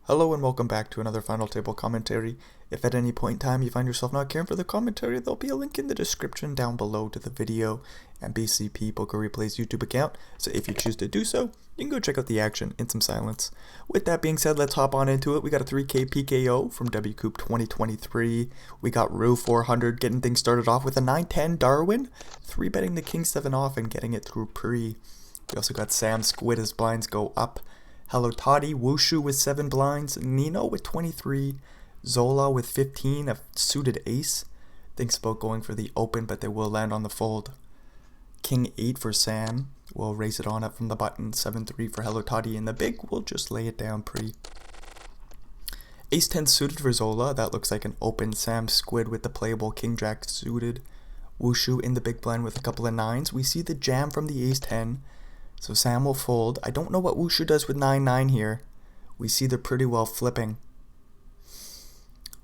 Hello and welcome back to another Final Table commentary. If at any point in time you find yourself not caring for the commentary, there'll be a link in the description down below to the video and BCP Poker Replay's YouTube account, so if you choose to do so, you can go check out the action in some silence. With that being said, let's hop on into it. We got a 3K PKO from WCOOP 2023. We got Rue 400 getting things started off with a 9-10 Darwin, 3-betting the King 7 off and getting it through pre. We also got Sam Squid as blinds go up. Hello Toddy, Wushu with 7 blinds, Nino with 23, Zola with 15, a suited ace. Thinks about going for the open, but they will land on the fold. King 8 for Sam, we'll raise it on up from the button. 7-3 for Hello Toddy in the big, we'll just lay it down pre. Ace 10 suited for Zola, that looks like an open. Sam Squid with the playable King Jack suited. Wushu in the big blind with a couple of 9s. We see the jam from the Ace 10. So Sam will fold. I don't know what Wushu does with 9-9 here. We see they're pretty well flipping.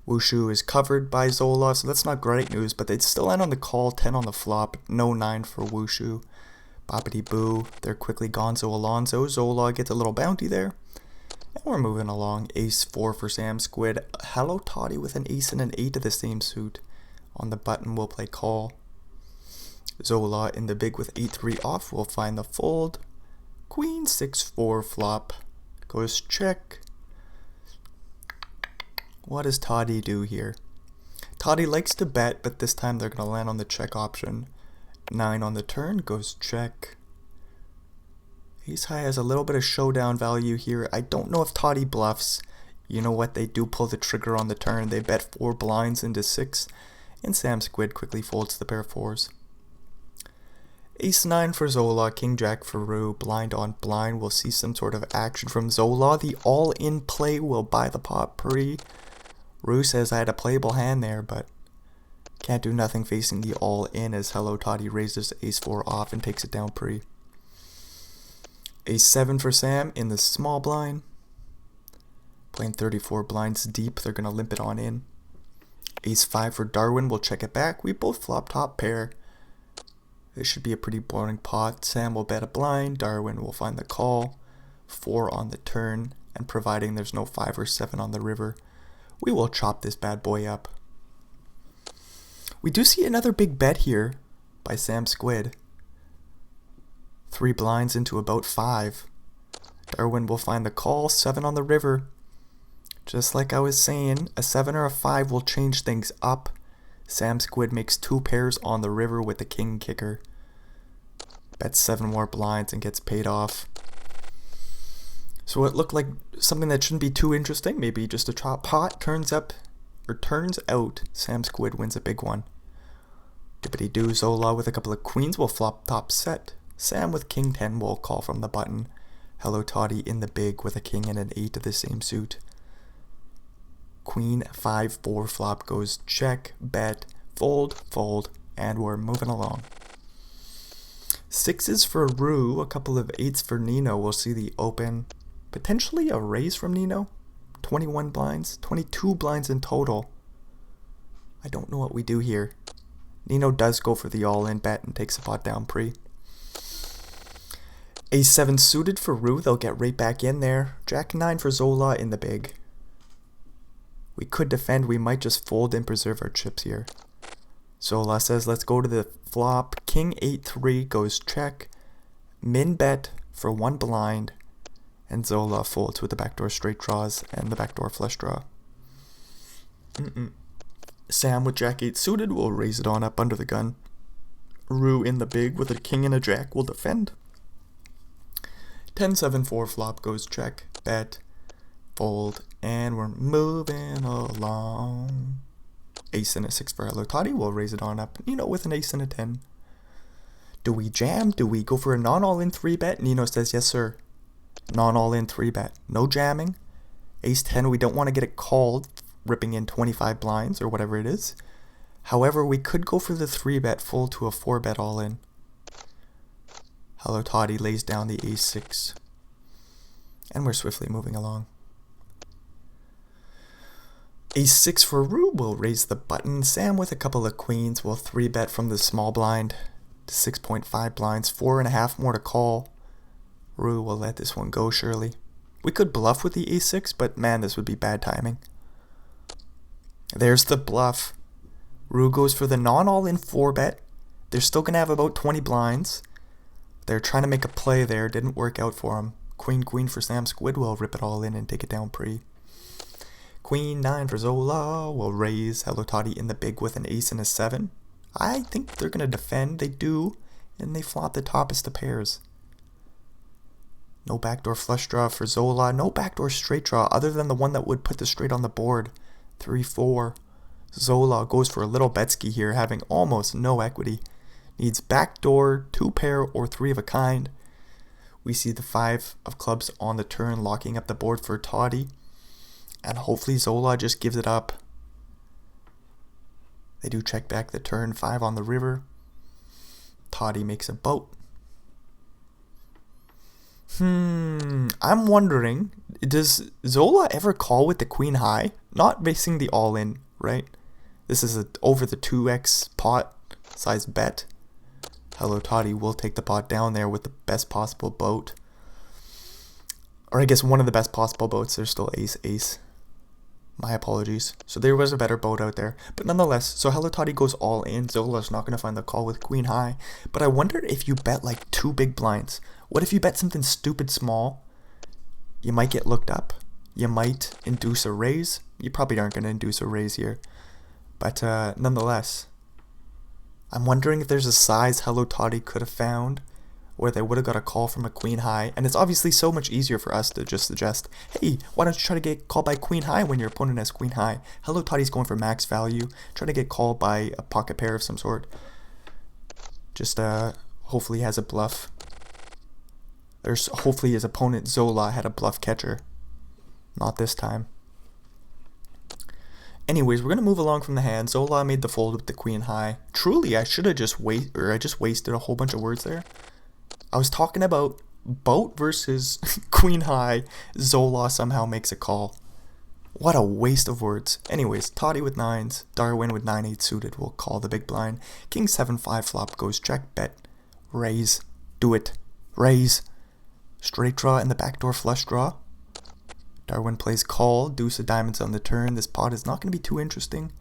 Wushu is covered by Zola, so that's not great news, but they'd still end on the call, 10 on the flop, no 9 for Wushu. Boppity boo, they're quickly Gonzo Alonzo. Zola gets a little bounty there. And we're moving along. Ace 4 for Sam Squid. Hello Toddy with an ace and an 8 of the same suit. On the button, we'll play call. Zola in the big with 8-3 off, we'll find the fold. Queen 6-4 flop, goes check. What does Toddy do here? Toddy likes to bet, but this time they're going to land on the check option. 9 on the turn, goes check. Ace high has a little bit of showdown value here. I don't know if Toddy bluffs. You know what, they do pull the trigger on the turn. They bet 4 blinds into 6, and Sam Squid quickly folds the pair of 4s. Ace 9 for Zola, King Jack for Rue, blind on blind. We'll see some sort of action from Zola. The all-in play will buy the pot pre. Rue says I had a playable hand there, but can't do nothing facing the all-in as Hello Toddy raises Ace 4 off and takes it down pre. Ace 7 for Sam in the small blind. Playing 34 blinds deep, they're going to limp it on in. Ace 5 for Darwin, we'll check it back. We both flop top pair. This should be a pretty boring pot. Sam will bet a blind, Darwin will find the call, 4 on the turn, and providing there's no 5 or 7 on the river, we will chop this bad boy up. We do see another big bet here by Sam Squid. 3 blinds into about 5. Darwin will find the call, 7 on the river. Just like I was saying, a 7 or a 5 will change things up. Sam Squid makes 2 pairs on the river with the king kicker. Bets 7 more blinds and gets paid off. So it looked like something that shouldn't be too interesting, maybe just a chop pot. Turns out Sam Squid wins a big one. Dippity doo, Zola with a couple of queens will flop top set. Sam with King 10 will call from the button. Hello Toddy in the big with a king and an 8 of the same suit. Queen 5-4 flop goes check, bet, fold, and we're moving along. 6s for Rue, a couple of 8s for Nino. We'll see the open. Potentially a raise from Nino. 21 blinds, 22 blinds in total. I don't know what we do here. Nino does go for the all-in bet and takes the pot down pre. Ace 7 suited for Rue, they'll get right back in there. Jack 9 for Zola in the big. We could defend, we might just fold and preserve our chips here. Zola says let's go to the flop. King 8-3 goes check. Min bet for 1 blind. And Zola folds with the backdoor straight draws and the backdoor flush draw. Sam with Jack 8 suited will raise it on up under the gun. Rue in the big with a king and a jack will defend. 10-7-4 flop goes check, bet, fold, and we're moving along. Ace and a 6 for Hello Toddy, we'll raise it on up, Nino with an ace and a 10. Do we jam? Do we go for a non-all-in 3-bet? Nino says yes sir. Non-all-in 3-bet, no jamming. Ace 10, we don't want to get it called, ripping in 25 blinds or whatever it is. However, we could go for the 3-bet full to a 4-bet all-in. Hello Toddy lays down the ace 6. And we're swiftly moving along. Ace 6 for Rue will raise the button. Sam with a couple of queens will 3-bet from the small blind to 6.5 blinds. 4.5 more to call. Rue will let this one go surely. We could bluff with the ace-6, but man, this would be bad timing. There's the bluff. Rue goes for the non-all-in 4-bet. They're still going to have about 20 blinds. They're trying to make a play there. Didn't work out for them. Queen, queen for Sam Squid. Will rip it all in and take it down pre. Queen 9 for Zola. Will raise. Hello Toddy in the big with an ace and a 7. I think they're going to defend. They do. And they flop the toppest of pairs. No backdoor flush draw for Zola. No backdoor straight draw other than the one that would put the straight on the board. 3-4. Zola goes for a little Betsky here, having almost no equity. Needs backdoor, 2-pair, or 3 of a kind. We see the 5 of clubs on the turn, locking up the board for Toddy. And hopefully Zola just gives it up. They do check back the turn, 5 on the river. Toddy makes a boat. I'm wondering, does Zola ever call with the queen high? Not facing the all-in, right? This is over the 2x pot size bet. Hello Toddy will take the pot down there with the best possible boat. Or I guess one of the best possible boats. There's still ace. My apologies. So there was a better boat out there. But nonetheless, so Hello Toddy goes all in. Zola's not going to find the call with queen high. But I wonder if you bet like 2 big blinds. What if you bet something stupid small? You might get looked up. You might induce a raise. You probably aren't going to induce a raise here. But nonetheless, I'm wondering if there's a size Hello Toddy could have found where they would have got a call from a queen high. And it's obviously so much easier for us to just suggest, hey, why don't you try to get called by queen high when your opponent has queen high? Hello Toddy's going for max value, trying to get called by a pocket pair of some sort. Just hopefully he has a bluff. Hopefully his opponent Zola had a bluff catcher. Not this time. Anyways, we're going to move along from the hand. Zola made the fold with the queen high. Truly, I should have just wasted a whole bunch of words there. I was talking about boat versus queen high. Zola somehow makes a call. What a waste of words. Anyways, Toddy with 9s. Darwin with 9-8 suited will call the big blind. King 7-5 flop goes check, bet, raise, do it, raise. Straight draw and the backdoor flush draw. Darwin plays call, deuce of diamonds on the turn. This pot is not going to be too interesting.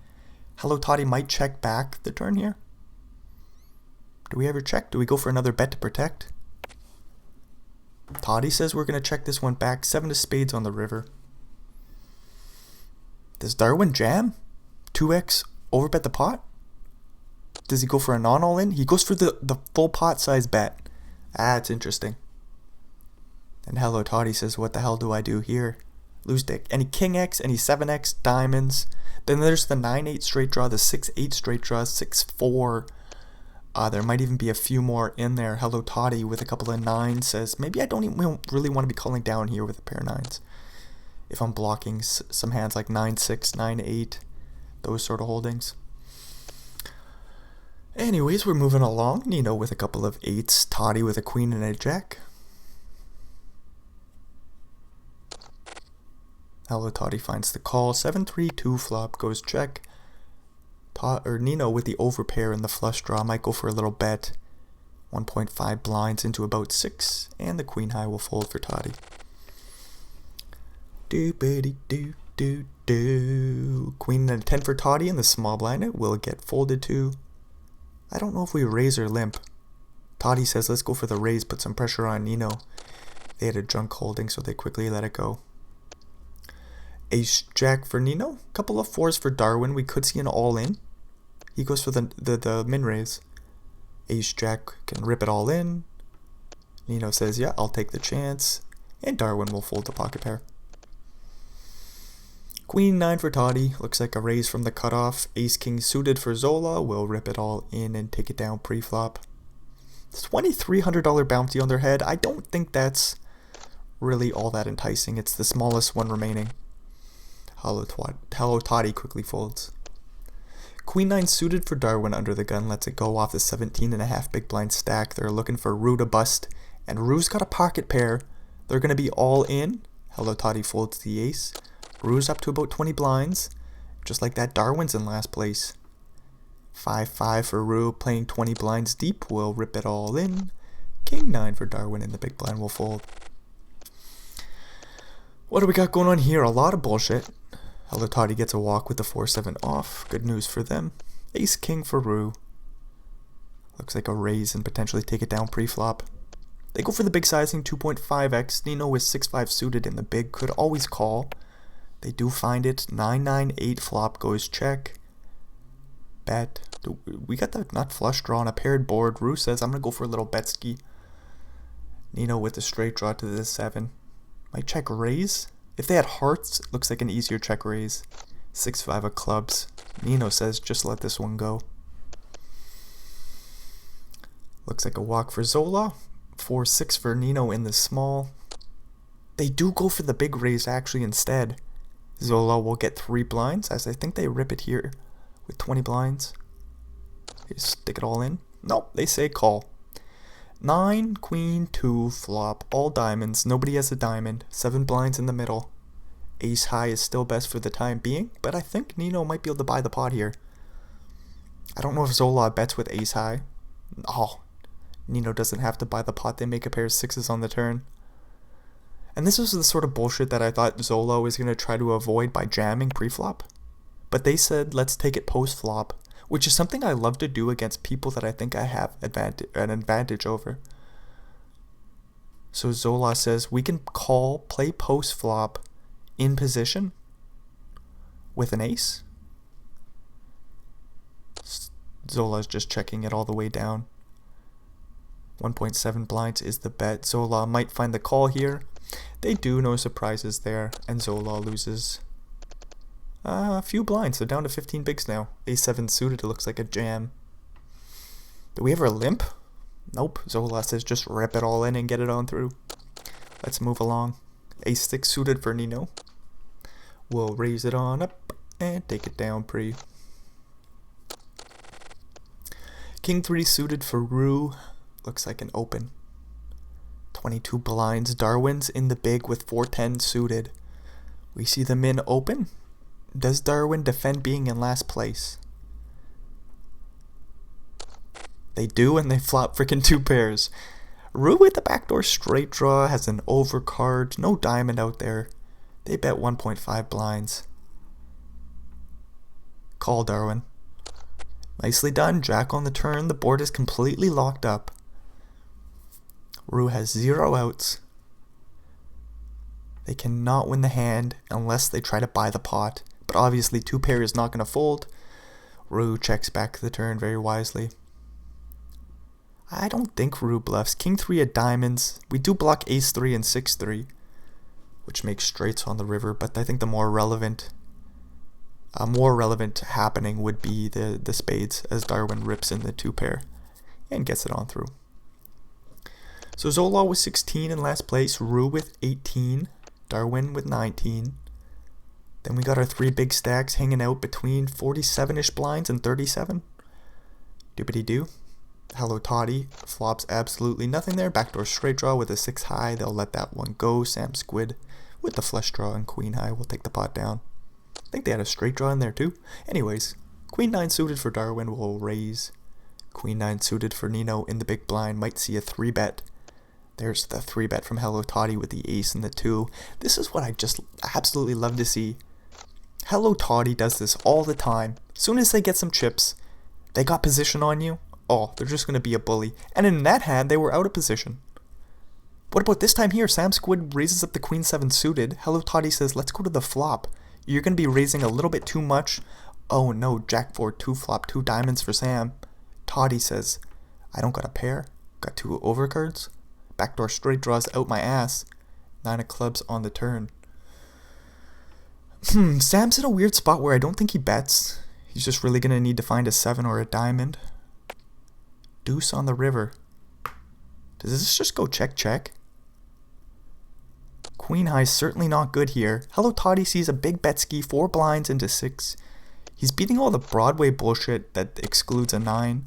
Hello Toddy might check back the turn here. Do we ever check? Do we go for another bet to protect? Toddy says we're going to check this one back. 7 of spades on the river. Does Darwin jam? 2x overbet the pot? Does he go for a non-all-in? He goes for the full pot size bet. It's interesting. And Hello Toddy says, what the hell do I do here? Lose dick. Any king x, any 7x, diamonds. Then there's the 9-8 straight draw, the 6-8 straight draw, 6-4. There might even be a few more in there. Hello Toddy with a couple of 9s says, maybe I don't even really want to be calling down here with a pair of 9s. If I'm blocking some hands like 9-6, 9-8, those sort of holdings. Anyways, we're moving along. Nino with a couple of 8s, Toddy with a queen and a jack. Hello Toddy finds the call. 7-3-2 flop goes check. Nino with the overpair and the flush draw might go for a little bet. 1.5 blinds into about 6, and the queen high will fold for Toddy. Do. Queen and a 10 for Toddy, and the small blind it will get folded to. I don't know if we raise or limp. Toddy says let's go for the raise, put some pressure on Nino. They had a junk holding, so they quickly let it go. Ace jack for Nino. Couple of 4s for Darwin. We could see an all-in. He goes for the min raise. Ace jack can rip it all in. Nino says, yeah, I'll take the chance. And Darwin will fold the pocket pair. Queen 9 for Toddy. Looks like a raise from the cutoff. Ace king suited for Zola. Will rip it all in and take it down pre-flop. $2,300 bounty on their head. I don't think that's really all that enticing. It's the smallest one remaining. Hello Toddy quickly folds. Queen 9 suited for Darwin under the gun. Lets it go off the 17.5 big blind stack. They're looking for Rue to bust. And Rue's got a pocket pair. They're going to be all in. Hello Toddy folds the ace. Rue's up to about 20 blinds. Just like that, Darwin's in last place. 5-5 for Rue, playing 20 blinds deep. Will rip it all in. King 9 for Darwin, and the big blind will fold. What do we got going on here? A lot of bullshit. Hello Toddy gets a walk with the 4-7 off. Good news for them. Ace King for Rue. Looks like a raise and potentially take it down pre-flop. They go for the big sizing 2.5x. Nino with 6-5 suited in the big could always call. They do find it. 9-9-8 flop goes check. Bet. We got the nut flush draw on a paired board. Rue says, I'm going to go for a little bet ski. Nino with a straight draw to the 7. Might check raise. If they had hearts, it looks like an easier check raise. 6-5 of clubs. Nino says, just let this one go. Looks like a walk for Zola. 4-6 for Nino in the small. They do go for the big raise actually instead. Zola will get 3 blinds, as I think they rip it here with 20 blinds. They stick it all in. Nope, they say call. 9, queen, 2, flop, all diamonds. Nobody has a diamond. 7 blinds in the middle. Ace high is still best for the time being, but I think Nino might be able to buy the pot here. I don't know if Zola bets with ace high. Oh, Nino doesn't have to buy the pot. They make a pair of 6s on the turn. And this was the sort of bullshit that I thought Zola was going to try to avoid by jamming pre-flop. But they said, let's take it post-flop, which is something I love to do against people that I think I have an advantage over. So Zola says, we can call, play post-flop in position with an ace. Zola's just checking it all the way down. 1.7 blinds is the bet. Zola might find the call here. They do, no surprises there, and Zola loses a few blinds. They're down to 15 bigs now. A7 suited, it looks like a jam. Do we ever limp? Nope. Zola says just rip it all in and get it on through. Let's move along. A6 suited for Nino. We'll raise it on up and take it down pre. King 3 suited for Rue. Looks like an open. 22 blinds. Darwin's in the big with 4-10 suited. We see the min open. Does Darwin defend being in last place? They do, and they flop freaking 2 pairs. Rue with the backdoor straight draw has an overcard. No diamond out there. They bet 1.5 blinds. Call Darwin. Nicely done. Jack on the turn. The board is completely locked up. Rue has 0 outs. They cannot win the hand unless they try to buy the pot. But obviously 2 pair is not going to fold. Rue checks back the turn very wisely. I don't think Rue bluffs. King 3 of diamonds. We do block ace 3 and 6-3, which makes straights on the river. But I think the more relevant happening would be the spades, as Darwin rips in the 2 pair and gets it on through. So Zola with 16 in last place, Rue with 18, Darwin with 19. Then we got our 3 big stacks hanging out between 47-ish blinds and 37. Doobity-doo. Hello Toddy flops absolutely nothing there. Backdoor straight draw with a 6 high. They'll let that one go. Sam Squid with the flush draw and queen high will take the pot down. I think they had a straight draw in there too. Anyways, queen 9 suited for Darwin will raise. Queen 9 suited for Nino in the big blind. Might see a 3 bet. There's the 3 bet from Hello Toddy with the ace and the 2. This is what I just absolutely love to see. Hello Toddy does this all the time. As soon as they get some chips, they got position on you. Oh, they're just going to be a bully. And in that hand, they were out of position. What about this time here? Sam Squid raises up the queen 7 suited. Hello Toddy says, let's go to the flop. You're going to be raising a little bit too much. Oh no, Jack 4 2 flop, 2 diamonds for Sam. Toddy says, I don't got a pair. Got 2 overcards. Backdoor straight draws out my ass. 9 of clubs on the turn. Sam's in a weird spot where I don't think he bets. He's just really going to need to find a 7 or a diamond. Deuce on the river. Does this just go check check? Queen high is certainly not good here. Hello Toddy sees a big bet ski, 4 blinds into 6. He's beating all the Broadway bullshit that excludes a 9.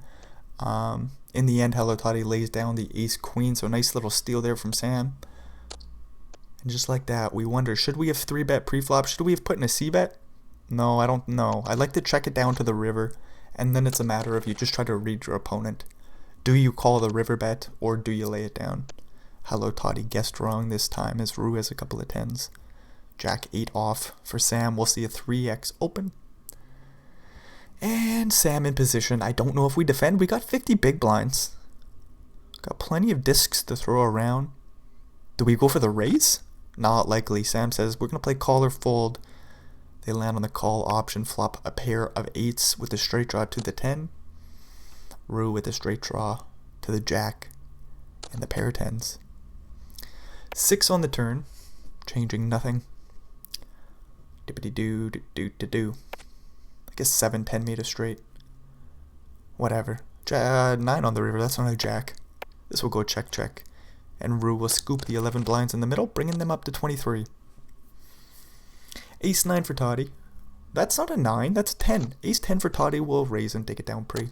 In the end, Hello Toddy lays down the ace queen, so nice little steal there from Sam. And just like that, we wonder, should we have 3 bet pre-flop? Should we have put in a C bet? No, I don't know. I like to check it down to the river, and then it's a matter of you just try to read your opponent. Do you call the river bet, or do you lay it down? Hello Toddy guessed wrong this time, as Rue has a couple of 10s. Jack 8 off for Sam. We'll see a 3x open. And Sam in position. I don't know if we defend. We got 50 big blinds. Got plenty of discs to throw around. Do we go for the raise? Not likely. Sam says we're going to play call or fold. They land on the call option. Flop a pair of 8s with a straight draw to the 10. Rue with a straight draw to the Jack and the pair of 10s. 6 on the turn. Changing nothing. Dippity-doo, do-do-do-do. I guess 7-10 made a straight. Whatever. 9 on the river. That's not a Jack. This will go check. And Rue will scoop the 11 blinds in the middle, bringing them up to 23. Ace 9 for Toddy. That's not a 9, that's a 10. Ace 10 for Toddy will raise and take it down pre.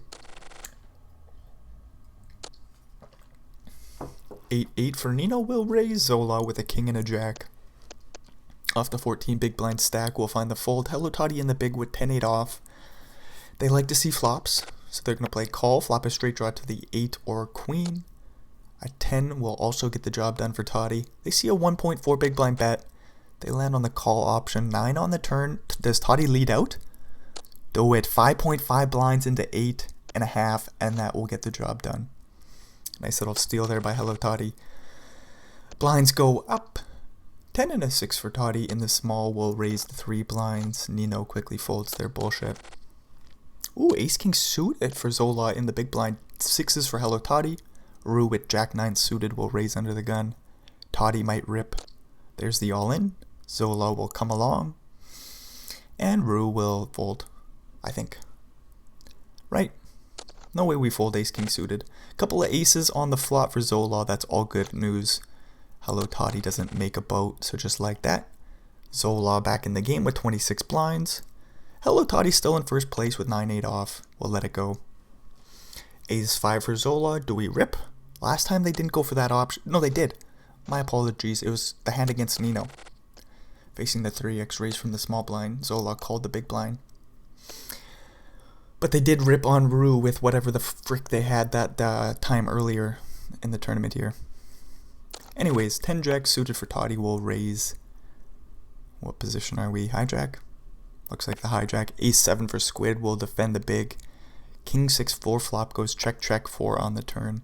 8-8 for Nino will raise. Zola with a king and a jack. Off the 14 big blind stack, we'll find the fold. Hello Toddy in the big with 10-8 off. They like to see flops, so they're going to play call, flop a straight draw to the 8 or queen. A 10 will also get the job done for Toddy. They see a 1.4 big blind bet. They land on the call option. 9 on the turn. Does Toddy lead out? Do it. 5.5 blinds into 8.5, and that will get the job done. Nice little steal there by Hello Toddy. Blinds go up. 10 and a 6 for Toddy. In the small will raise the 3 blinds. Nino quickly folds their bullshit. Ooh, Ace King suited for Zola in the big blind. 6s for Hello Toddy. Rue with Jack 9 suited will raise under the gun. Toddy might rip. There's the all-in. Zola will come along. And Rue will fold, I think. Right. No way we fold Ace King suited. Couple of aces on the flop for Zola. That's all good news. Hello Toddy doesn't make a boat, so just like that. Zola back in the game with 26 blinds. Hello Toddy still in first place with 9-8 off. We'll let it go. Ace 5 for Zola. Do we rip? Last time they didn't go for that option. No, they did. My apologies. It was the hand against Nino. Facing the 3x raise from the small blind. Zola called the big blind. But they did rip on Rue with whatever the frick they had that time earlier in the tournament here. Anyways, 10 jack suited for Toddy will raise. What position are we? Hijack? Looks like the hijack. Ace 7 for Squid will defend the big. King 6 4 flop goes check 4 on the turn.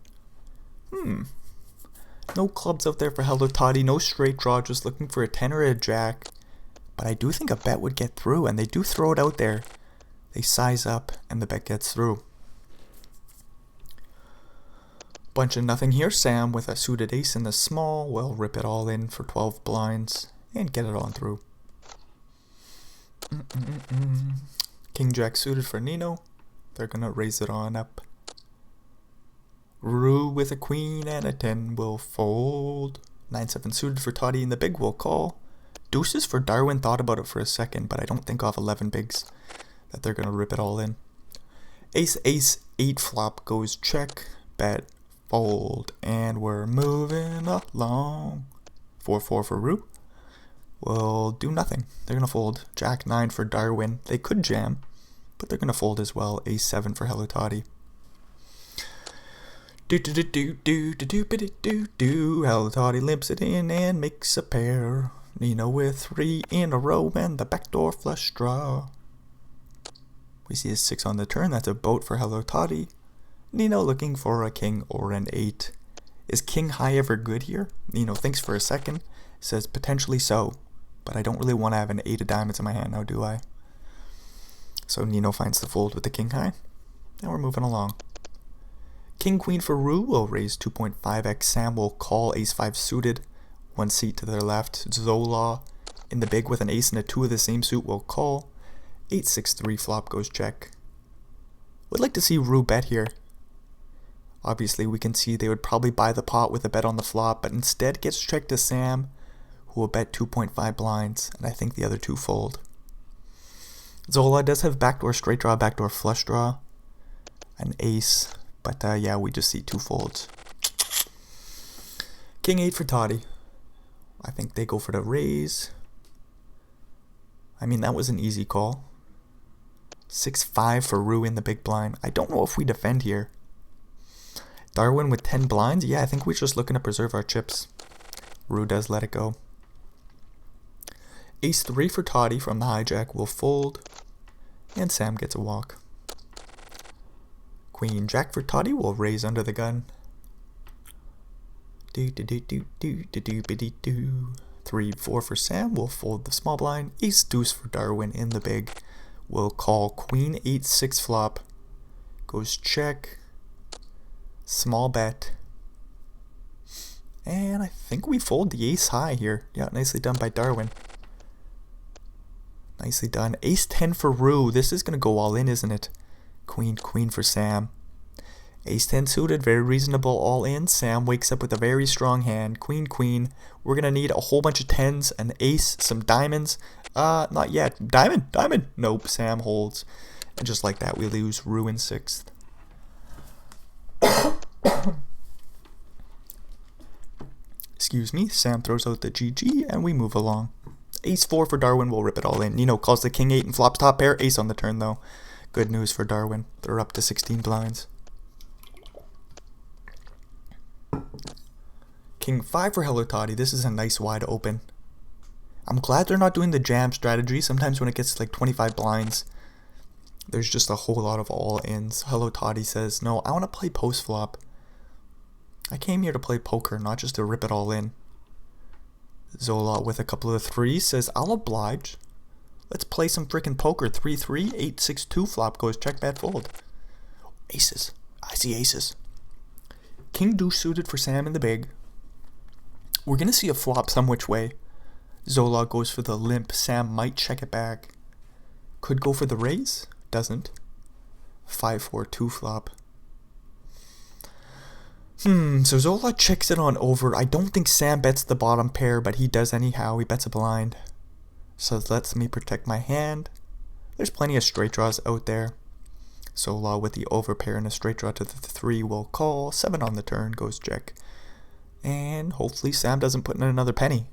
No clubs out there for Hello Toddy. No straight draw. Just looking for a 10 or a jack. But I do think a bet would get through. And they do throw it out there. They size up and the bet gets through. Bunch of nothing here. Sam with a suited ace in the small will rip it all in for 12 blinds and get it on through. King Jack suited for Nino. They're gonna raise it on up. Rue with a queen and a 10 will fold. 9-7 suited for Toddy in the big will call. Deuces for Darwin. Thought about it for a second, but I don't think off 11 bigs that they're gonna rip it all in. Ace 8 flop goes check, bet, fold, and we're moving along. 4-4 for Rue. Will do nothing. They're gonna fold. Jack 9 for Darwin. They could jam, but they're gonna fold as well. Ace 7 for Hello Toddy. Hello Toddy limps it in and makes a pair. Nino with 3 in a row and the backdoor flush draw. We see a 6 on the turn. That's a boat for Hello Toddy. Nino looking for a king or an 8. Is king high ever good here? Nino thinks for a second. Says potentially so. But I don't really want to have an 8 of diamonds in my hand now, do I? So Nino finds the fold with the king high. And we're moving along. King Queen for Rue will raise 2.5x. Sam will call Ace 5 suited. 1 seat to their left. Zola in the big with an ace and a 2 of the same suit will call. 8-6-3 flop goes check. Would like to see Rue bet here. Obviously we can see they would probably buy the pot with a bet on the flop, but instead gets checked to Sam, who will bet 2.5 blinds, and I think the other 2 fold. Zola does have backdoor straight draw, backdoor flush draw, an ace, but yeah, we just see 2 folds. King 8 for Toddy. I think they go for the raise. I mean, that was an easy call. 6-5 for Rue in the big blind. I don't know if we defend here. Darwin with 10 blinds. Yeah, I think we're just looking to preserve our chips. Rue does let it go. Ace 3 for Toddy from the hijack will fold, and Sam gets a walk. Queen Jack for Toddy will raise under the gun. 3-4 for Sam will fold the small blind. Ace deuce for Darwin in the big. Will call Queen 8-6 flop. Goes check. Small bet. And I think we fold the ace high here. Yeah, nicely done by Darwin. Nicely done. Ace 10 for Rue. This is going to go all in, isn't it? Queen for Sam. Ace 10 suited, very reasonable all in. Sam wakes up with a very strong hand. Queen. We're going to need a whole bunch of tens, an ace, some diamonds. Not yet. Diamond. Nope, Sam holds. And just like that, we lose Rue in 6th. Excuse me, Sam throws out the GG and we move along. Ace 4 for Darwin will rip it all in. Nino calls the King 8 and flops top pair. Ace on the turn though. Good news for Darwin. They're up to 16 blinds. King 5 for Hello Toddy. This is a nice wide open. I'm glad they're not doing the jam strategy. Sometimes when it gets to like 25 blinds, there's just a whole lot of all-ins. Hello Toddy says, no, I want to play post flop. I came here to play poker, not just to rip it all in. Zola with a couple of threes says, I'll oblige. Let's play some freaking poker. 3-3, 8-6-2 flop goes check, bet, fold. Aces. I see aces. King deuce suited for Sam in the big. We're going to see a flop some which way. Zola goes for the limp. Sam might check it back. Could go for the raise. Doesn't. 5-4-2 flop. So Zola checks it on over. I don't think Sam bets the bottom pair, but he does anyhow. He bets a blind. So that lets me protect my hand. There's plenty of straight draws out there. Zola with the over pair and a straight draw to the 3 will call. 7 on the turn goes check. And hopefully Sam doesn't put in another penny.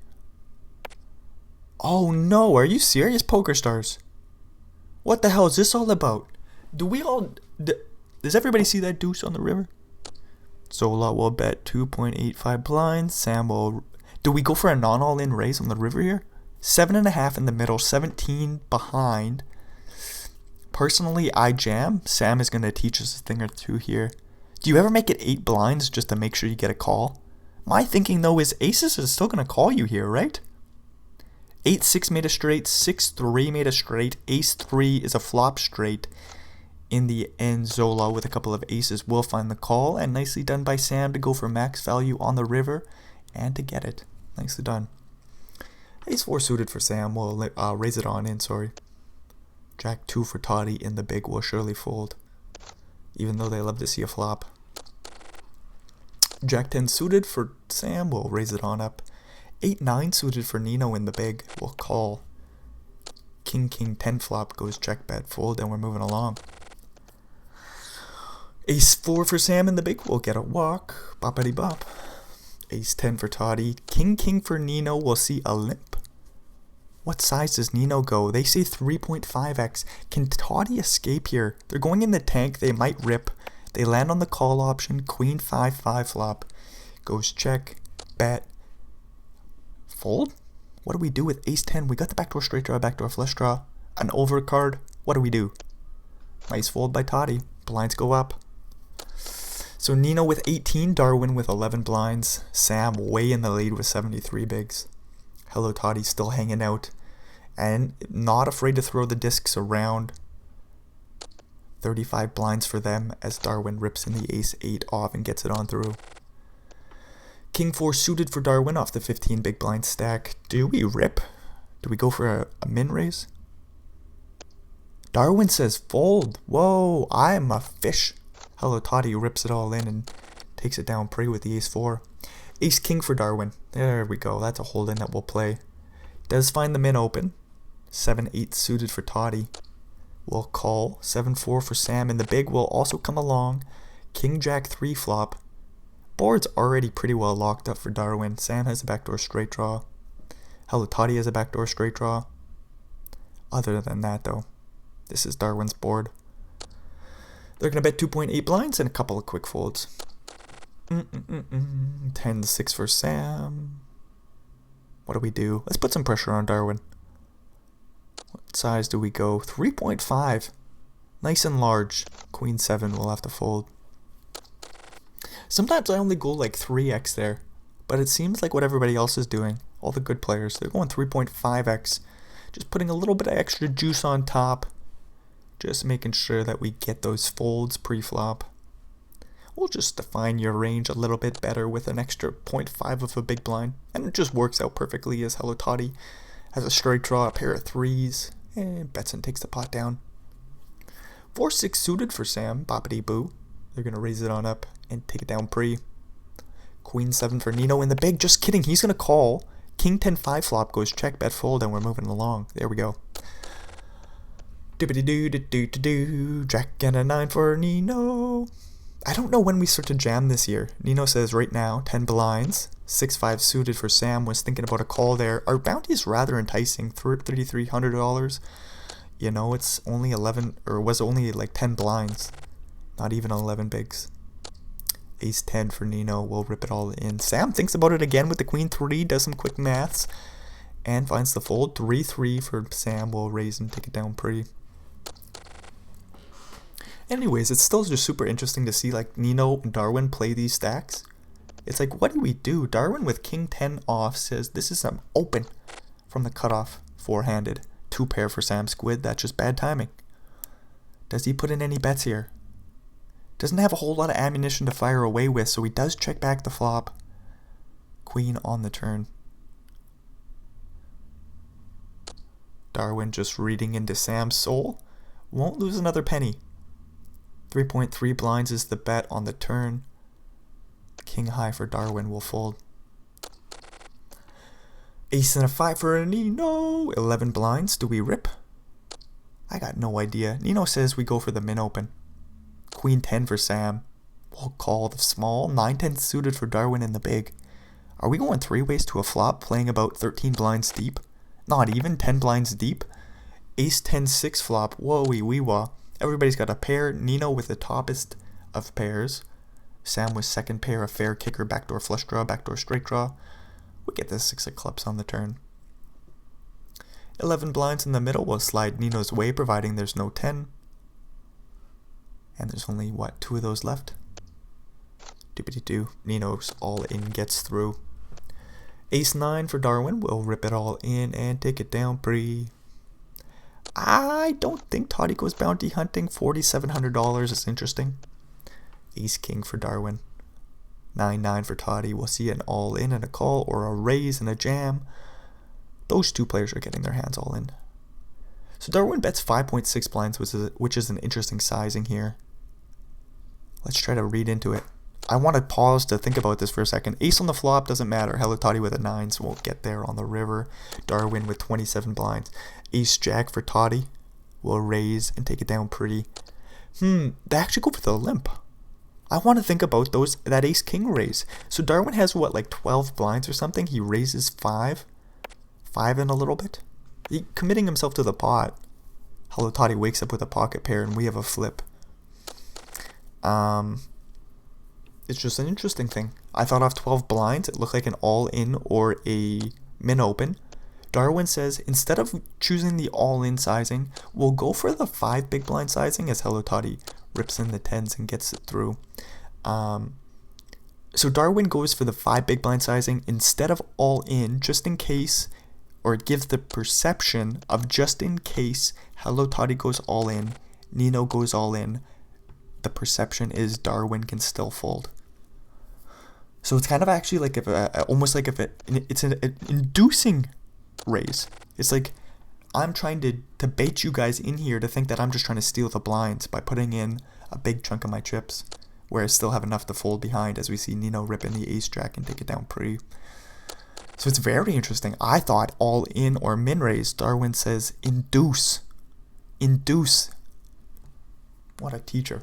Oh no, are you serious, Poker Stars? What the hell is this all about? Does everybody see that deuce on the river? Zola will bet 2.85 blinds. Sam will... Do we go for a non-all-in raise on the river here? 7.5 in the middle, 17 behind. Personally, I jam. Sam is going to teach us a thing or two here. Do you ever make it 8 blinds just to make sure you get a call? My thinking, though, is aces is still going to call you here, right? 8-6 made a straight, 6-3 made a straight, ace 3 is a flop straight. In the end, Zola with a couple of aces will find the call, and nicely done by Sam to go for max value on the river and to get it. Nicely done. Ace 4 suited for Sam will raise it on in, sorry. Jack 2 for Toddy in the big will surely fold, even though they love to see a flop. Jack 10 suited for Sam will raise it on up. 8-9 suited for Nino in the big will call. King 10 flop goes check, bet, fold, and we're moving along. Ace 4 for Sam in the big will get a walk. Boppity bop. Ace 10 for Toddy. King for Nino will see a limp. What size does Nino go? They say 3.5x. Can Toddy escape here? They're going in the tank. They might rip. They land on the call option. Queen 5-5 flop. Goes check, bet, fold. What do we do with ace 10? We got the backdoor straight draw, backdoor flush draw. An overcard. What do we do? Nice fold by Toddy. Blinds go up. So Nino with 18, Darwin with 11 blinds. Sam way in the lead with 73 bigs. Hello Toddy still hanging out. And not afraid to throw the discs around. 35 blinds for them as Darwin rips in the ace 8 off and gets it on through. King 4 suited for Darwin off the 15 big blind stack. Do we rip? Do we go for a min raise? Darwin says fold. Whoa, I'm a fish. Hello Toddy rips it all in and takes it down pretty with the ace 4. Ace King for Darwin. There we go. That's a hold in that we'll play. Does find the min open. 7-8 suited for Toddy. We'll call. 7-4 for Sam, and the big will also come along. King Jack 3 flop. Board's already pretty well locked up for Darwin. Sam has a backdoor straight draw. Hello Toddy has a backdoor straight draw. Other than that though, this is Darwin's board. They're going to bet 2.8 blinds and a couple of quick folds. 10-6 for Sam. What do we do? Let's put some pressure on Darwin. What size do we go? 3.5. Nice and large. Queen 7 will have to fold. Sometimes I only go like 3x there, but it seems like what everybody else is doing, all the good players, they're going 3.5x. Just putting a little bit of extra juice on top. Just making sure that we get those folds pre-flop. We'll just define your range a little bit better with an extra 0.5 of a big blind. And it just works out perfectly as Hello Toddy has a straight draw, a pair of threes, and Betson takes the pot down. 4-6 suited for Sam, boppity boo. They're going to raise it on up and take it down pre. Queen 7 for Nino in the big. Just kidding, he's going to call. King 10-5 flop goes check, bet, fold, and we're moving along. There we go. Doobity-doo-doo-doo-doo-doo. Jack and a 9 for Nino. I don't know when we start to jam this year. Nino says right now, 10 blinds. 6-5 suited for Sam. Was thinking about a call there. Our bounty is rather enticing. $3,300. You know, it's only 11, or was only like 10 blinds. Not even 11 bigs. Ace 10 for Nino. We'll rip it all in. Sam thinks about it again with the Queen 3. Does some quick maths. And finds the fold. 3-3 for Sam. We'll raise and take it down pre. Anyways, it's still just super interesting to see like Nino and Darwin play these stacks. It's like, what do we do? Darwin with King 10 off says this is an open from the cutoff, four-handed. 2 pair for Sam Squid. That's just bad timing. Does he put in any bets here? Doesn't have a whole lot of ammunition to fire away with, so he does check back the flop. Queen on the turn. Darwin just reading into Sam's soul. Won't lose another penny. 3.3 blinds is the bet on the turn. King high for Darwin will fold. Ace and a 5 for Nino. 11 blinds. Do we rip? I got no idea. Nino says we go for the min open. Queen 10 for Sam. We'll call the small. 9-10 suited for Darwin in the big. Are we going 3 ways to a flop, playing about 13 blinds deep? Not even 10 blinds deep. Ace 10-6 flop. Whoa wee wah. Everybody's got a pair. Nino with the toppest of pairs. Sam with second pair, a fair kicker, backdoor flush draw, backdoor straight draw. We get the 6 of clubs on the turn. 11 blinds in the middle will slide Nino's way, providing there's no 10. And there's only, what, 2 of those left? Doobity-doo. Nino's all in, gets through. Ace 9 for Darwin. We'll rip it all in and take it down pre. I don't think Toddy goes bounty hunting. $4,700 is interesting. Ace King for Darwin. 9-9 for Toddy. We'll see an all in and a call, or a raise and a jam. Those 2 players are getting their hands all in. So Darwin bets 5.6 blinds, which is an interesting sizing here. Let's try to read into it. I want to pause to think about this for a second. Ace on the flop, doesn't matter. Hello Toddy with a 9, so we'll get there on the river. Darwin with 27 blinds. Ace Jack for Toddy. We'll raise and take it down pretty. They actually go for the limp. I want to think about that Ace King raise. So Darwin has what, like 12 blinds or something? He raises 5. 5 and a little bit. He committing himself to the pot. Hello Toddy wakes up with a pocket pair and we have a flip. It's just an interesting thing. I thought off 12 blinds, it looked like an all-in or a min-open. Darwin says, instead of choosing the all-in sizing, we'll go for the 5 big blind sizing as Hello Toddy rips in the 10s and gets it through. So Darwin goes for the 5 big blind sizing instead of all-in, just in case, or it gives the perception of just in case Hello Toddy goes all-in, Nino goes all-in. The perception is Darwin can still fold. So it's kind of actually like almost like it's an inducing raise. It's like I'm trying to bait you guys in here to think that I'm just trying to steal the blinds by putting in a big chunk of my chips, where I still have enough to fold behind, as we see Nino rip in the ace jack and take it down pre. So it's very interesting. I thought all in or min raise. Darwin says induce. Induce. What a teacher.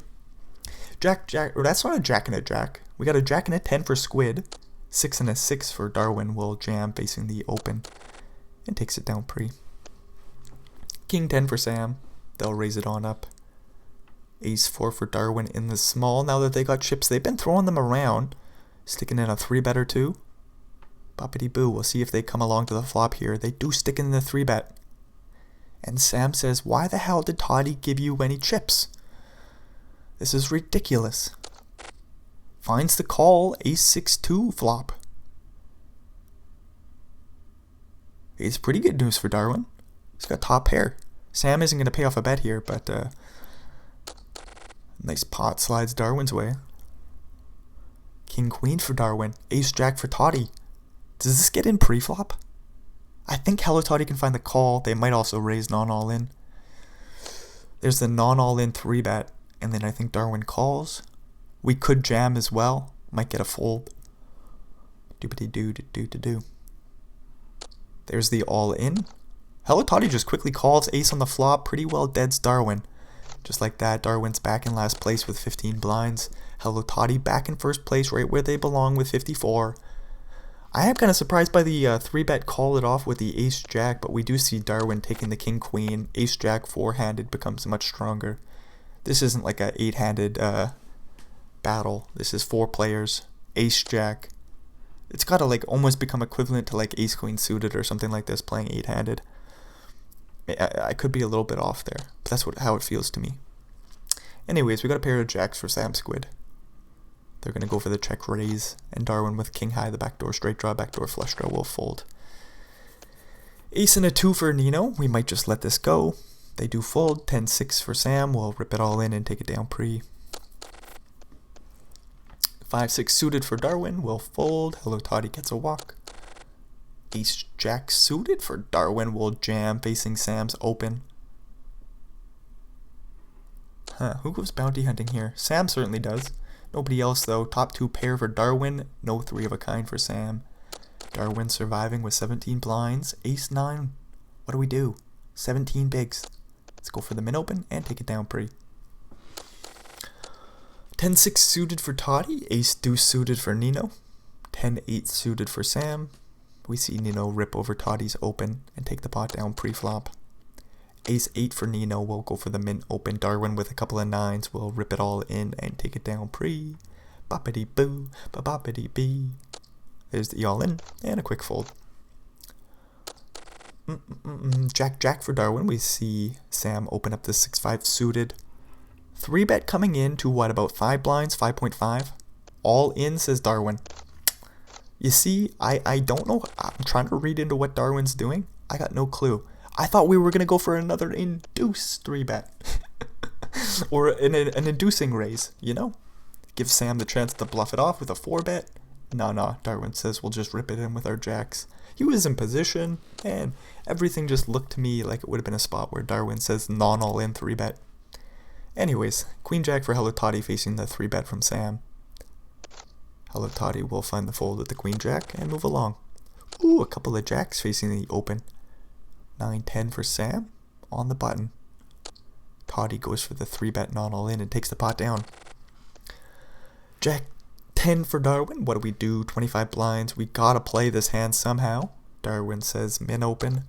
Jack, or that's not a jack and a jack. We got a jack and a 10 for Squid. 6 and a 6 for Darwin. Will jam facing the open and takes it down pre. King 10 for Sam. They'll raise it on up. Ace 4 for Darwin in the small. Now that they got chips, they've been throwing them around. Sticking in a 3-bet or 2. Boppity boo. We'll see if they come along to the flop here. They do stick in the 3-bet. And Sam says, why the hell did Toddy give you any chips? This is ridiculous. Finds the call, ace-6-2 flop. It's pretty good news for Darwin. He's got top pair. Sam isn't going to pay off a bet here, but nice pot slides Darwin's way. King-queen for Darwin. Ace-jack for Toddy. Does this get in pre-flop? I think Hello Toddy can find the call. They might also raise non-all-in. There's the non-all-in 3-bet, and then I think Darwin calls. We could jam as well. Might get a fold. Doobity-doo-doo-doo-doo. There's the all-in. Hello Toddy just quickly calls ace on the flop. Pretty well deads Darwin. Just like that, Darwin's back in last place with 15 blinds. Hello Toddy back in first place, right where they belong with 54. I am kind of surprised by the 3-bet call it off with the ace-jack, but we do see Darwin taking the king-queen. Ace-jack 4-handed becomes much stronger. This isn't like a 8-handed battle. This is 4 players. Ace-jack. It's got to like almost become equivalent to like ace-queen suited or something like this playing 8-handed. I could be a little bit off there, but that's how it feels to me. Anyways, we got a pair of jacks for Sam Squid. They're going to go for the check raise, and Darwin with king high, the backdoor straight draw, backdoor flush draw will fold. Ace and a 2 for Nino. We might just let this go. They do fold. 10-6 for Sam. We'll rip it all in and take it down pre. 5-6 suited for Darwin. We'll fold. Hello Toddy gets a walk. Ace-jack suited for Darwin. We'll jam facing Sam's open. Who goes bounty hunting here? Sam certainly does. Nobody else though. Top 2 pair for Darwin. No 3 of a kind for Sam. Darwin surviving with 17 blinds. Ace-9. What do we do? 17 bigs. Let's go for the min open and take it down pre. 10-6 suited for Toddy. Ace-deuce suited for Nino. 10-8 suited for Sam. We see Nino rip over Toddy's open and take the pot down pre-flop. Ace-8 for Nino. We'll go for the min open. Darwin with a couple of 9s. We'll rip it all in and take it down pre. Boppity-boo, ba-boppity-bee. There's the all-in and a quick fold. Jack-jack for Darwin. We see Sam open up the 6-5 suited. 3-bet coming in to what, about 5 blinds, 5.5? All in, says Darwin. You see, I don't know. I'm trying to read into what Darwin's doing. I got no clue. I thought we were going to go for another induce 3-bet. Or an inducing raise, you know? Give Sam the chance to bluff it off with a 4-bet. No, Darwin says we'll just rip it in with our jacks. He was in position, and everything just looked to me like it would have been a spot where Darwin says non-all-in 3-bet. Anyways, queen-jack for Hello Toddy facing the 3-bet from Sam. Hello Toddy will find the fold at the queen-jack and move along. Ooh, a couple of jacks facing the open. 9-10 for Sam on the button. Toddy goes for the 3-bet non-all-in and takes the pot down. Jack 10 for Darwin. What do we do? 25 blinds. We gotta play this hand somehow. Darwin says min open.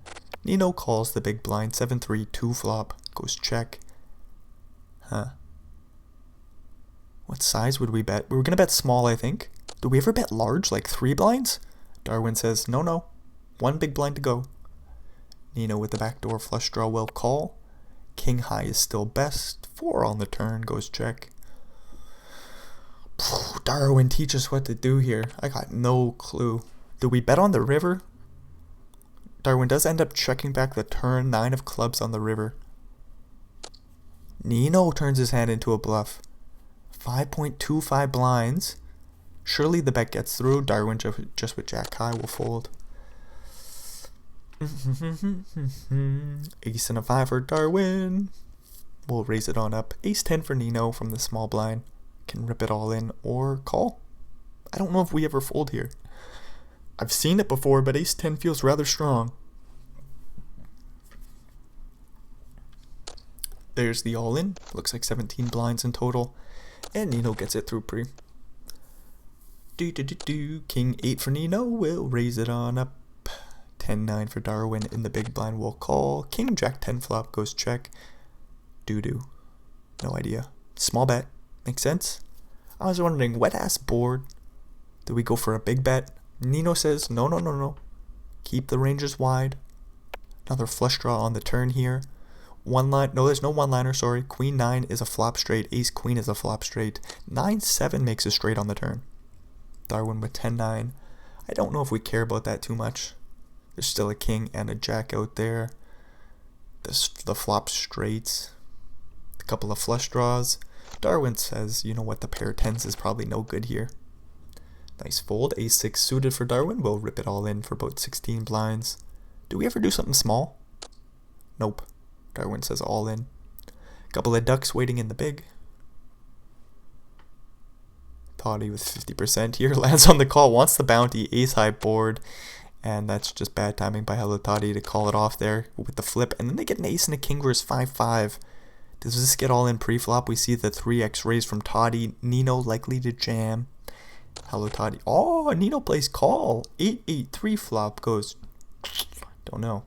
Nino calls the big blind. 7-3, 2 flop. Goes check. What size would we bet? We were gonna bet small, I think. Do we ever bet large, like 3 blinds? Darwin says no. 1 big blind to go. Nino with the backdoor flush draw will call. King high is still best. 4 on the turn. Goes check. Darwin, teach us what to do here. I got no clue. Do we bet on the river? Darwin does end up checking back the turn. 9 of clubs on the river. Nino turns his hand into a bluff. 5.25 blinds. Surely the bet gets through. Darwin just with jack high will fold. Ace and a 5 for Darwin. We'll raise it on up. Ace-10 for Nino from the small blind. Can rip it all in or call. I don't know if we ever fold here. I've seen it before, but ace-10 feels rather strong. There's the all-in. Looks like 17 blinds in total. And Nino gets it through pre. King 8 for Nino. We'll raise it on up. 10-9 for Darwin. In the big blind will call. King Jack 10 flop goes check. Doo-doo. No idea. Small bet. Makes sense? I was wondering, wet ass board. Do we go for a big bet? Nino says no. Keep the ranges wide. Another flush draw on the turn here. One line, no, there's no one-liner, sorry. Queen 9 is a flop straight. Ace Queen is a flop straight. 9-7 makes a straight on the turn. Darwin with 10-9. I don't know if we care about that too much. There's still a king and a jack out there. The flop straights. A couple of flush draws. Darwin says, you know what, the pair of 10s is probably no good here. Nice fold. Ace-6 suited for Darwin. We'll rip it all in for about 16 blinds. Do we ever do something small? Nope. Darwin says all in. Couple of ducks waiting in the big. Toddy with 50% here. Lands on the call. Wants the bounty. Ace-high board. And that's just bad timing by Hello Toddy to call it off there with the flip. And then they get an ace and a king versus 5-5. Does this get all in pre-flop? We see the 3x raise from Toddy. Nino likely to jam. Hello Toddy. Oh, Nino plays call. 8-8-3 flop goes. Don't know.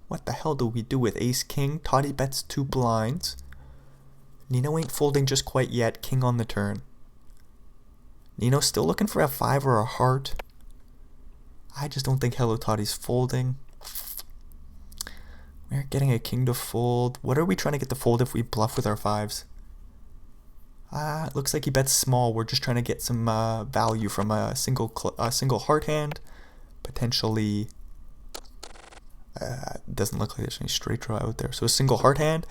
What the hell do we do with ace king? Toddy bets 2 blinds. Nino ain't folding just quite yet. King on the turn. Nino still looking for a 5 or a heart. I just don't think Hello Toddy's folding. We're getting a king to fold. What are we trying to get to fold if we bluff with our 5s? It looks like he bets small. We're just trying to get some value from a single heart hand. Potentially, doesn't look like there's any straight draw out there. So a single heart hand.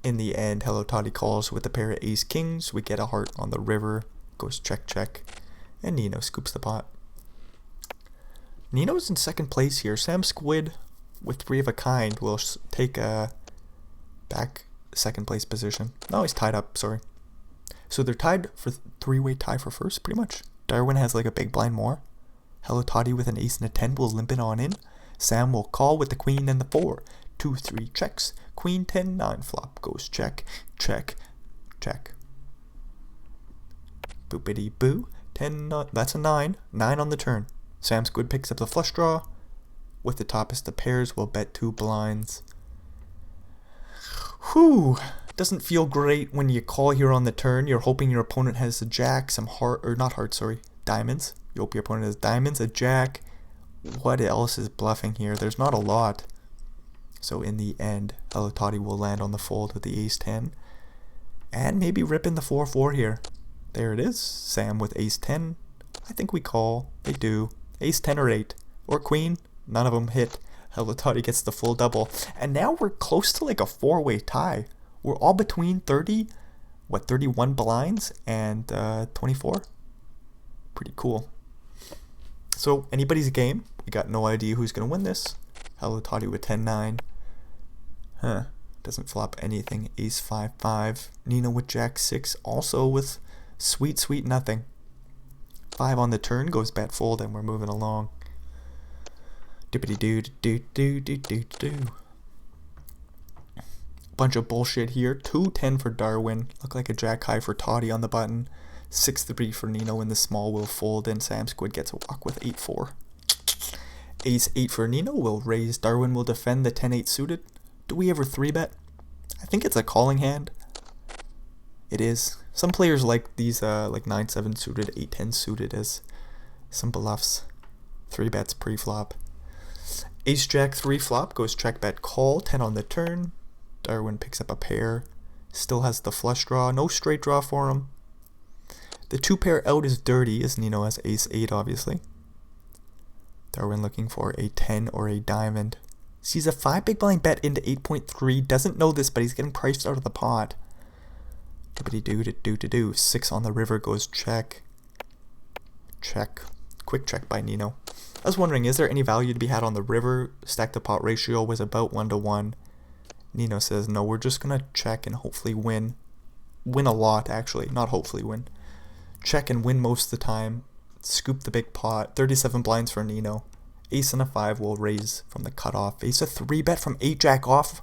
In the end, Hello Toddy calls with a pair of ace kings. We get a heart on the river. Goes check check. And Nino scoops the pot. Nino's in second place here. Sam Squid with 3 of a kind will take a back second place position. No, he's tied up, sorry. So they're tied for 3-way tie for first, pretty much. Darwin has like a big blind more. Hello Toddy with an ace and a 10 will limp it on in. Sam will call with the queen and the 4. 2-3 checks. Queen 10-9 flop goes check, check, check. Boopity boo. 10, that's a 9. 9 on the turn. Sam Squid picks up the flush draw. With the toppest of pairs, we'll bet 2 blinds. Whew. Doesn't feel great when you call here on the turn. You're hoping your opponent has a jack, some heart, or not heart, sorry, diamonds. You hope your opponent has diamonds, a jack. What else is bluffing here? There's not a lot. So in the end, Hello Toddy will land on the fold with the ace-10. And maybe rip in the 4-4 here. There it is. Sam with ace-10. I think we call. They do. Ace-10 or 8. Or queen. None of them hit. Hello Toddy gets the full double. And now we're close to like a 4-way tie. We're all between 31 blinds and 24. Pretty cool. So anybody's game. We got no idea who's going to win this. Hello Toddy with 10-9. Doesn't flop anything. Ace 5-5. Nino with jack 6. Also with sweet nothing. 5 on the turn goes bet fold and we're moving along. Dippity doo doo doo doo doo doo. Bunch of bullshit here. 2-10 for Darwin. Look like a jack high for Toddy on the button. 6-3 for Nino in the small will fold and Sam Squid gets a walk with 8-4. Ace-8 for Nino will raise. Darwin will defend the 10-8 suited. Do we ever 3-bet? I think it's a calling hand. It is. Some players like these like 9-7 suited, 8-10 suited as some bluffs. 3-bets pre-flop. Ace-Jack 3 flop goes check bet call. 10 on the turn. Darwin picks up a pair. Still has the flush draw. No straight draw for him. The 2 pair out is dirty as Nino has ace-8 obviously. Darwin looking for a 10 or a diamond. Sees a 5 big blind bet into 8.3. Doesn't know this, but he's getting priced out of the pot. Do. 6 on the river goes check. Check. Quick check by Nino. I was wondering, is there any value to be had on the river? Stack to pot ratio was about 1-to-1. Nino says, no, we're just going to check and hopefully win. Win a lot, actually. Not hopefully win. Check and win most of the time. Scoop the big pot. 37 blinds for Nino. Ace and a 5 will raise from the cutoff. Ace a 3-bet from 8-jack off.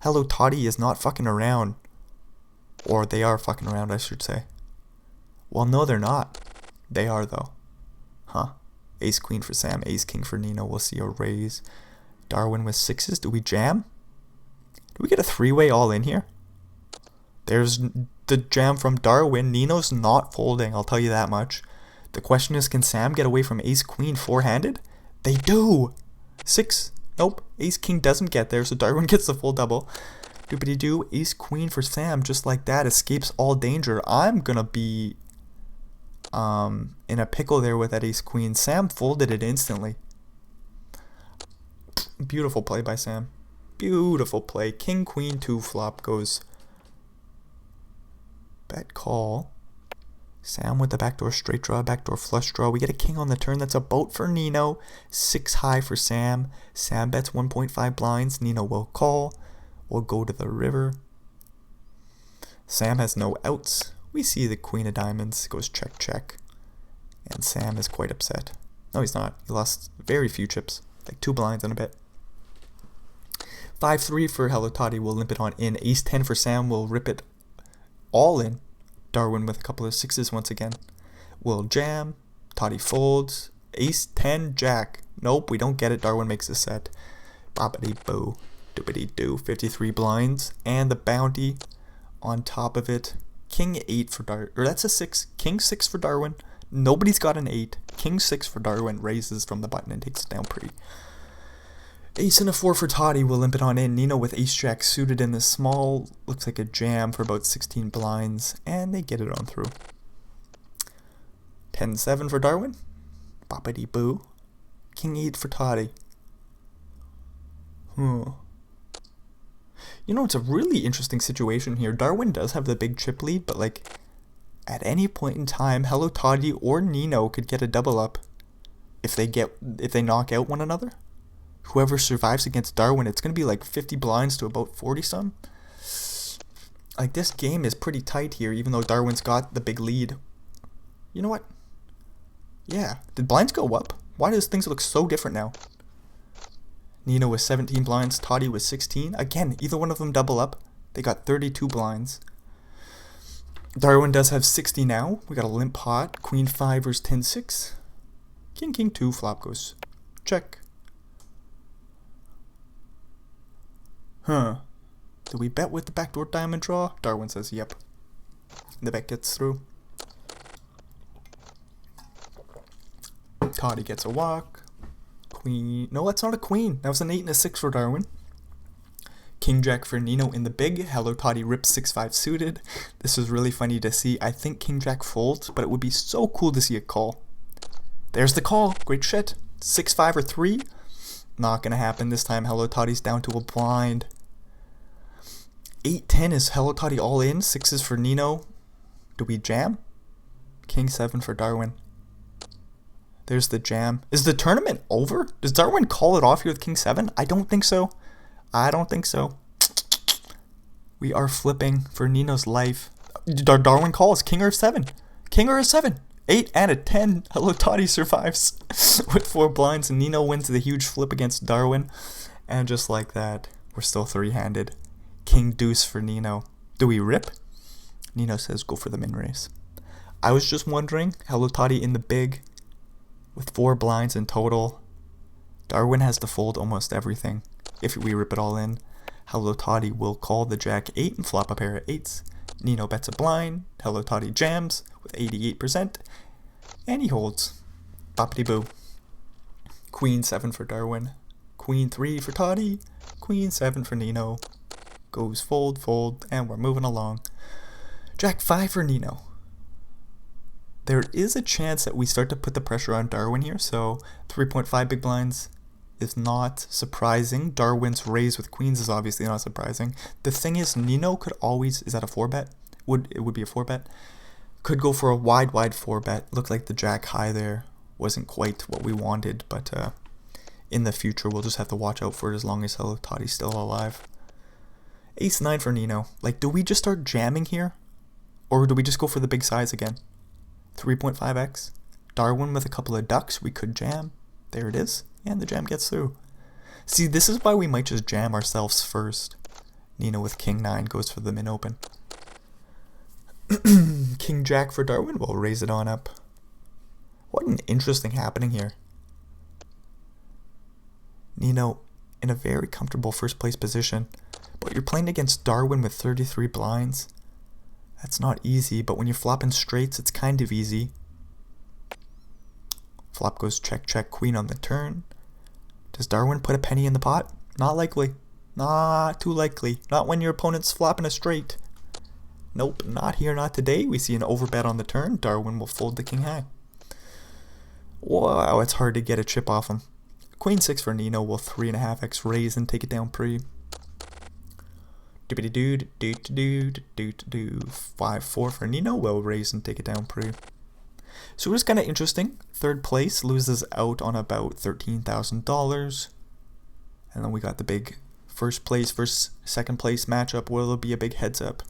Hello Toddy is not fucking around. Or they are fucking around, I should say. Well, no, they're not. They are, though. Huh. Ace Queen for Sam. Ace King for Nino. We'll see a raise. Darwin with 6s. Do we jam? Do we get a 3-way all in here? There's the jam from Darwin. Nino's not folding, I'll tell you that much. The question is, can Sam get away from Ace Queen 4-handed? They do! 6. Nope. Ace king doesn't get there, so Darwin gets the full double. Doopity doo. Ace queen for Sam, just like that, escapes all danger. I'm gonna be in a pickle there with that ace queen. Sam folded it instantly. Beautiful play by Sam. Beautiful play. King queen 2 flop goes bet call. Sam with the backdoor straight draw, backdoor flush draw. We get a king on the turn. That's a boat for Nino. 6 high for Sam. Sam bets 1.5 blinds. Nino will call. We'll go to the river. Sam has no outs. We see the queen of diamonds. Goes check, check. And Sam is quite upset. No, he's not. He lost very few chips. Like 2 blinds and a bit. 5-3 for Hello Toddy. We'll limp it on in. Ace 10 for Sam. We'll rip it all in. Darwin with a couple of 6s once again. We'll jam. Toddy folds. Ace 10 jack. Nope, we don't get it. Darwin makes a set. Boppity boo. Doopity doo. 53 blinds. And the bounty on top of it. King 8 for Darwin. Or that's a 6. King 6 for Darwin. Nobody's got an 8. King 6 for Darwin. Raises from the button and takes it down pretty. Ace and a 4 for Toddy. We'll limp it on in. Nino with ace jack suited in the small. Looks like a jam for about 16 blinds. And they get it on through. 10-7 for Darwin. Boppity boo. King 8 for Toddy. You know, it's a really interesting situation here. Darwin does have the big chip lead, but like at any point in time, Hello Toddy or Nino could get a double up if they knock out one another. Whoever survives against Darwin, it's going to be like 50 blinds to about 40 some. Like, this game is pretty tight here, even though Darwin's got the big lead. You know what? Yeah. Did blinds go up? Why does things look so different now? Nino with 17 blinds, Toddy with 16. Again, either one of them double up. They got 32 blinds. Darwin does have 60 now. We got a limp pot. Queen 5 versus 10-6. King, king 2, flop goes. Check. Do we bet with the backdoor diamond draw? Darwin says yep. The bet gets through. Toddy gets a walk. Queen. No, that's not a queen. That was an 8 and a 6 for Darwin. King jack for Nino in the big. Hello Toddy rips 6-5 suited. This was really funny to see. I think king jack folds, but it would be so cool to see a call. There's the call. Great shit. 6-5 or 3. Not gonna happen this time. Hello Toddy's down to a blind. 8-10 is Hello Toddy all in. 6s for Nino. Do we jam? King 7 for Darwin. There's the jam. Is the tournament over? Does Darwin call it off here with King 7? I don't think so. I don't think so. We are flipping for Nino's life. Darwin calls King or 7. King or a 7. 8 and a 10. Hello Toddy survives with 4 blinds, and Nino wins the huge flip against Darwin. And just like that, we're still 3-handed. King deuce for Nino. Do we rip? Nino says go for the min raise. I was just wondering, Hello Toddy in the big with 4 blinds in total. Darwin has to fold almost everything. If we rip it all in, Hello Toddy will call the jack 8 and flop a pair of 8s. Nino bets a blind. Hello Toddy jams with 88%. And he holds. Boppity boo. Queen 7 for Darwin. Queen 3 for Toddy. Queen 7 for Nino. Goes fold, fold, and we're moving along. Jack 5 for Nino. There is a chance that we start to put the pressure on Darwin here, so 3.5 big blinds is not surprising. Darwin's raise with queens is obviously not surprising. The thing is, Nino could always, is that a 4-bet? It would be a 4-bet. Could go for a wide 4-bet. Looked like the jack high there wasn't quite what we wanted, but in the future we'll just have to watch out for it as long as Hello Toddy's still alive. Ace 9 for Nino. Like, do we just start jamming here? Or do we just go for the big size again? 3.5x. Darwin with a couple of ducks. We could jam. There it is. And the jam gets through. See, this is why we might just jam ourselves first. Nino with King 9 goes for the min open. King Jack for Darwin. We'll raise it on up. What an interesting happening here. Nino in a very comfortable first place position. But you're playing against Darwin with 33 blinds. That's not easy, but when you're flopping straights, it's kind of easy. Flop goes check, check, queen on the turn. Does Darwin put a penny in the pot? Not likely. Not too likely. Not when your opponent's flopping a straight. Nope, not here, not today. We see an overbet on the turn. Darwin will fold the king high. Wow, it's hard to get a chip off him. Queen 6 for Nino will 3.5x raise and take it down pre. 5-4 for Nino will raise and take it down pre. So it was kind of interesting. Third place loses out on about $13,000. And then we got the big first place versus second place matchup where there'll be a big heads up.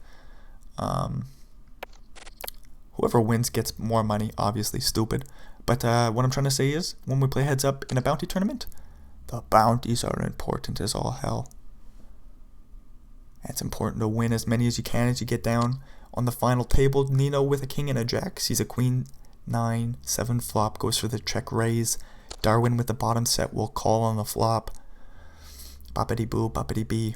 Whoever wins gets more money, obviously stupid. But what I'm trying to say is, when we play heads up in a bounty tournament, the bounties are important as all hell. And it's important to win as many as you can as you get down. On the final table, Nino with a king and a jack sees a queen 9-7 flop, goes for the check raise. Darwin with the bottom set will call on the flop. Boppity boo, boppity bee.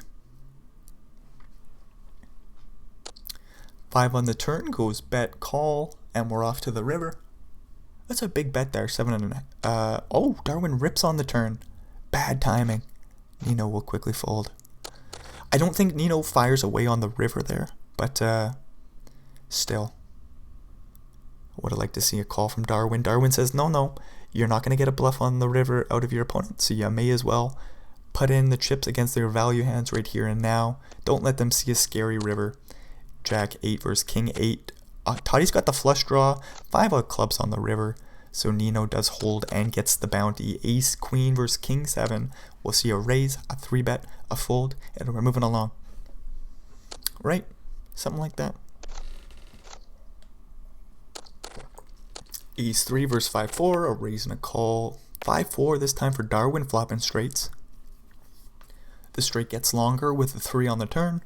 5 on the turn goes bet call, and we're off to the river. That's a big bet there, 7.5. Oh, Darwin rips on the turn. Bad timing. Nino will quickly fold. I don't think Nino fires away on the river there, but still. I would have liked to see a call from Darwin. Darwin says, no, you're not going to get a bluff on the river out of your opponent, so you may as well put in the chips against their value hands right here and now. Don't let them see a scary river. Jack 8 versus King 8. Toddy's got the flush draw. 5 of clubs on the river. So Nino does hold and gets the bounty. Ace, Queen versus King 7. We'll see a raise, a 3-bet, a fold, and we're moving along. Right? Something like that. Ace 3 versus 5-4. A raise and a call. 5-4 this time for Darwin, flopping straights. The straight gets longer with the 3 on the turn.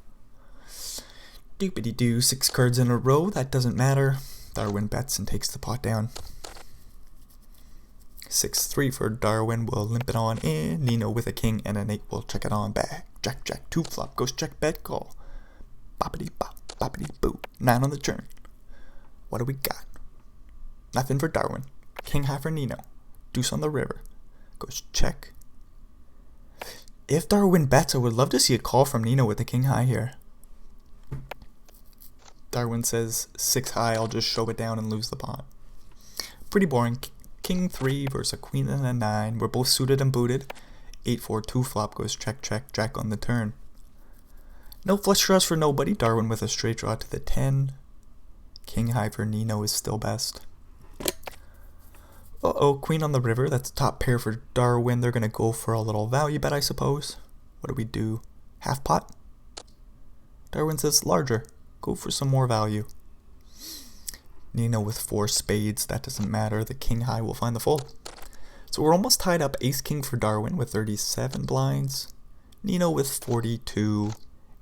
Doopity-doo, 6 cards in a row, that doesn't matter. Darwin bets and takes the pot down. 6-3 for Darwin, will limp it on in. Nino with a king and an 8 will check it on back. Jack 2 flop, goes check bet call. Boppity bop, boppity boo. 9 on the turn. What do we got? Nothing for Darwin. King high for Nino. Deuce on the river. Goes check. If Darwin bets, I would love to see a call from Nino with the king high here. Darwin says 6 high, I'll just show it down and lose the pot. Pretty boring. King 3 versus a queen and a 9. We're both suited and booted. 8-4 2 flop goes check jack on the turn. No flush draws for nobody. Darwin with a straight draw to the 10. King high for Nino is still best. Queen on the river. That's top pair for Darwin. They're gonna go for a little value bet, I suppose. What do we do? Half pot? Darwin says larger. Go for some more value. Nino with 4 spades. That doesn't matter. The king high will find the fold. So we're almost tied up. Ace king for Darwin with 37 blinds. Nino with 42.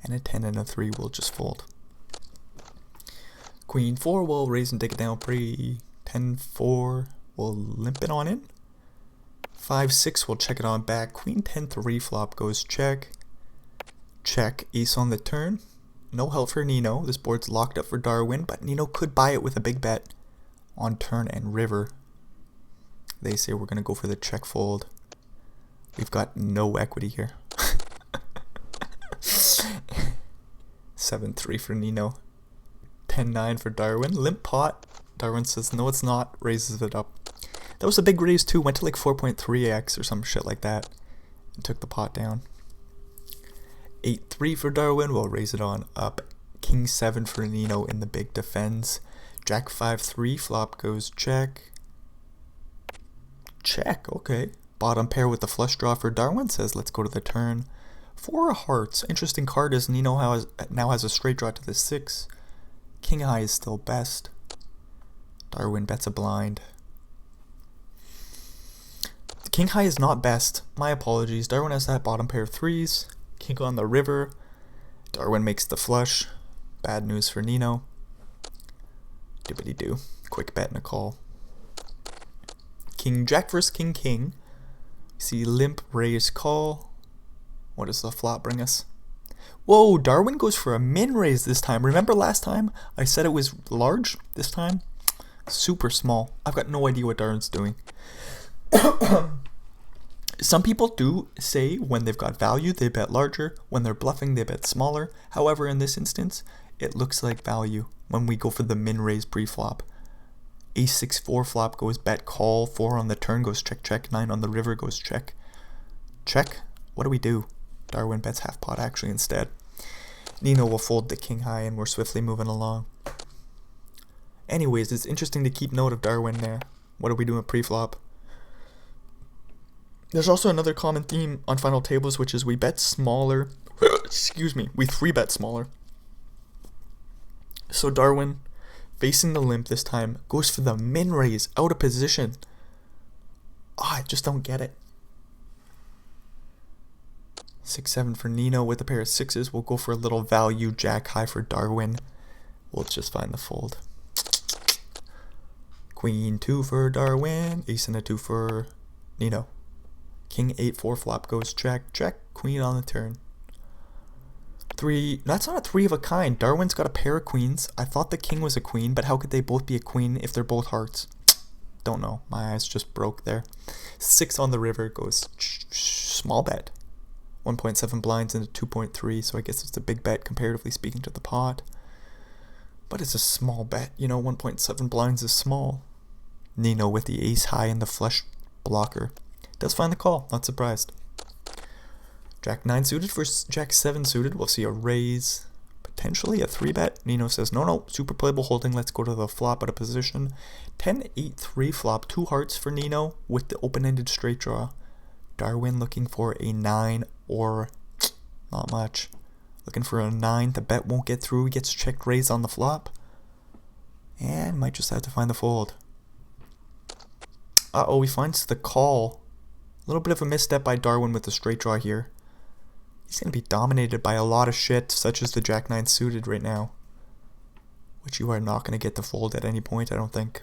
And a 10 and a 3 will just fold. Queen 4 will raise and take it down pre. 10-4 will limp it on in. 5-6 will check it on back. Queen 10-3 flop goes check. Check. Ace on the turn. No help for Nino. This board's locked up for Darwin, but Nino could buy it with a big bet on turn and river. They say we're going to go for the check fold. We've got no equity here. 7-3 for Nino. 10-9 for Darwin. Limp pot. Darwin says no it's not. Raises it up. That was a big raise too. Went to like 4.3x or some shit like that. And took the pot down. 8-3 for Darwin, we'll raise it on up. King 7 for Nino in the big defense. Jack 5-3, flop goes check. Check, okay. Bottom pair with the flush draw for Darwin says let's go to the turn. 4 of hearts. Interesting card is Nino now has a straight draw to the 6. King high is still best. Darwin bets a blind. The king high is not best. My apologies. Darwin has that bottom pair of 3s. King on the river. Darwin makes the flush. Bad news for Nino. Dibbity-doo. Quick bet and a call. King Jack versus King King. See limp, raise, call. What does the flop bring us? Whoa, Darwin goes for a min raise this time. Remember last time I said it was large? This time, super small. I've got no idea what Darwin's doing. Some people do say when they've got value, they bet larger. When they're bluffing, they bet smaller. However, in this instance, it looks like value when we go for the min raise pre-flop. Ace-6-4 flop goes bet call, 4 on the turn goes check check, 9 on the river goes check. Check? What do we do? Darwin bets half pot actually instead. Nino will fold the king high and we're swiftly moving along. Anyways, it's interesting to keep note of Darwin there. What are we doing pre-flop? There's also another common theme on final tables, which is we bet smaller. Excuse me, we 3-bet smaller. So Darwin, facing the limp this time, goes for the min raise out of position. I just don't get it. 6-7 for Nino with a pair of sixes. We'll go for a little value jack high for Darwin. We'll just find the fold. Queen 2 for Darwin. Ace and a 2 for Nino. King 8-4 flop goes check, check, queen on the turn. 3, that's not a 3 of a kind. Darwin's got a pair of queens. I thought the king was a queen, but how could they both be a queen if they're both hearts? Don't know. My eyes just broke there. 6 on the river goes small bet. 1.7 blinds into 2.3, so I guess it's a big bet comparatively speaking to the pot. But it's a small bet, you know, 1.7 blinds is small. Nino with the ace high and the flush blocker. Does find the call, not surprised. Jack 9 suited for Jack 7 suited. We'll see a raise, potentially a 3-bet. Nino says, no, super playable holding. Let's go to the flop out of position. 10-8-3 flop, 2 hearts for Nino with the open-ended straight draw. Darwin looking for a 9 or not much. Looking for a 9. The bet won't get through. He gets check raised on the flop. And might just have to find the fold. Uh-oh, he finds the call. A little bit of a misstep by Darwin with the straight draw here. He's going to be dominated by a lot of shit, such as the Jack 9 suited right now. Which you are not going to get to fold at any point, I don't think.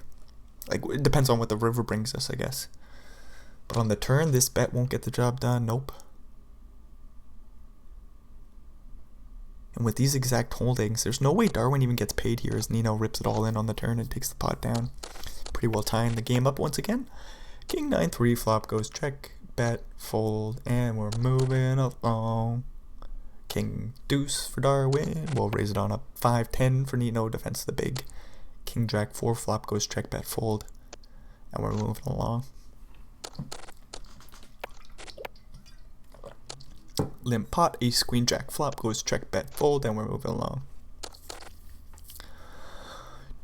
Like, it depends on what the river brings us, I guess. But on the turn, this bet won't get the job done. Nope. And with these exact holdings, there's no way Darwin even gets paid here as Nino rips it all in on the turn and takes the pot down. Pretty well tying the game up once again. King 9-3 flop goes check, bet, fold, and we're moving along. King deuce for Darwin. We'll raise it on up. 5-10 for Nino, defense the big. King Jack 4 flop goes check, bet, fold, and we're moving along. Limp pot, ace, queen, jack flop goes check, bet, fold, and we're moving along.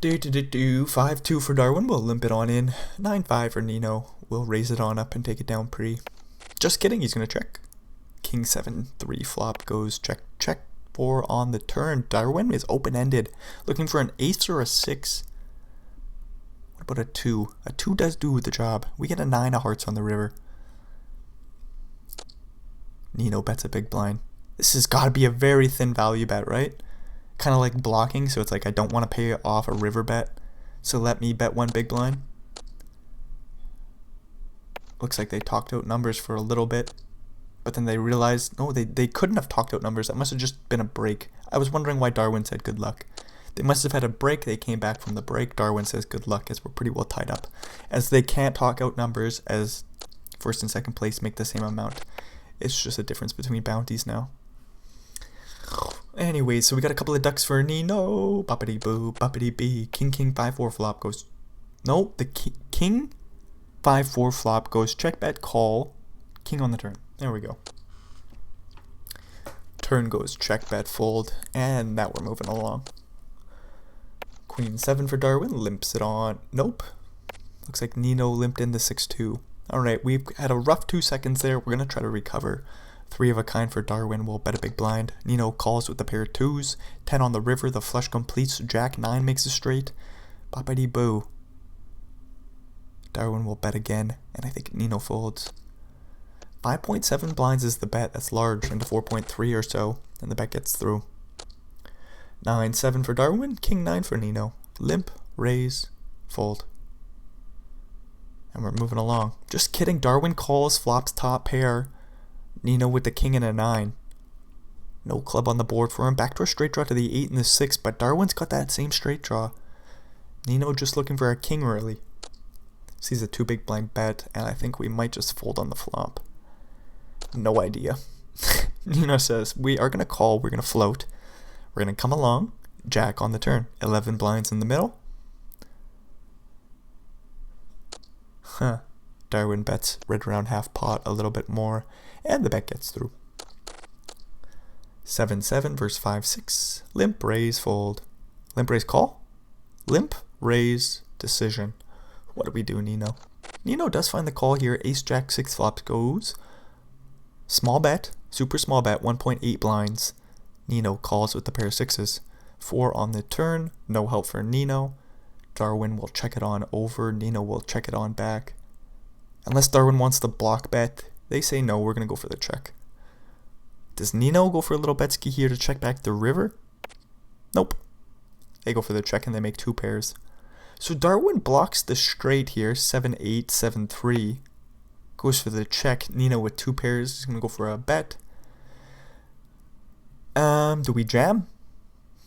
5-2 for Darwin, we'll limp it on in. 9-5 for Nino, we'll raise it on up and take it down pre. Just kidding, he's going to check. King 7-3 flop goes check, check, 4 on the turn. Darwin is open-ended, looking for an ace or a 6. What about a 2? A 2 does do the job. We get a 9 of hearts on the river. Nino bets a big blind. This has got to be a very thin value bet, right? Kind of like blocking, so it's like I don't want to pay off a river bet, so let me bet one big blind. Looks like they talked out numbers for a little bit, but then they realized, no, they couldn't have talked out numbers. That must have just been a break. I was wondering why Darwin said good luck. They must have had a break. They came back from the break. Darwin says good luck as we're pretty well tied up. As they can't talk out numbers as first and second place make the same amount. It's just a difference between bounties now. Anyways, so we got a couple of ducks for Nino. Boppity boo, boppity bee. King 5-4 flop goes. No, the king 5-4 flop goes check, bet, call. King on the turn. There we go. Turn goes check, bet, fold, and now we're moving along. Queen 7 for Darwin, limps it on. Nope. Looks like Nino limped in the 6-2. Alright, we've had a rough 2 seconds there. We're going to try to recover. 3 of a kind for Darwin. We'll bet a big blind. Nino calls with a pair of 2s. 10 on the river. The flush completes. Jack 9 makes a straight. Boppity boo. Darwin will bet again, and I think Nino folds. 5.7 blinds is the bet. That's large, into 4.3 or so, and the bet gets through. 9-7 for Darwin. King 9 for Nino. Limp, raise, fold. And we're moving along. Just kidding. Darwin calls, flops top pair. Nino with the king and a 9. No club on the board for him. Backdoor straight draw to the 8 and the 6, but Darwin's got that same straight draw. Nino just looking for a king really. Sees a 2 big blind bet, and I think we might just fold on the flop. No idea. Nino says, we are going to call, we're going to float. We're going to come along, jack on the turn. 11 blinds in the middle. Huh. Darwin bets right around half pot a little bit more, and the bet gets through. 7-7 versus 5-6. Limp, raise, fold. Limp, raise, call. Limp, raise, decision. What do we do, Nino? Nino does find the call here. Ace, jack, 6 flops goes. Small bet, super small bet, 1.8 blinds. Nino calls with the pair of sixes. 4 on the turn, no help for Nino. Darwin will check it on over. Nino will check it on back. Unless Darwin wants to block bet, they say no, we're going to go for the check. Does Nino go for a little betski here to check back the river? Nope. They go for the check and they make 2 pairs. So Darwin blocks the straight here, 7-8, 7-3. Goes for the check. Nino with 2 pairs is going to go for a bet. Do we jam?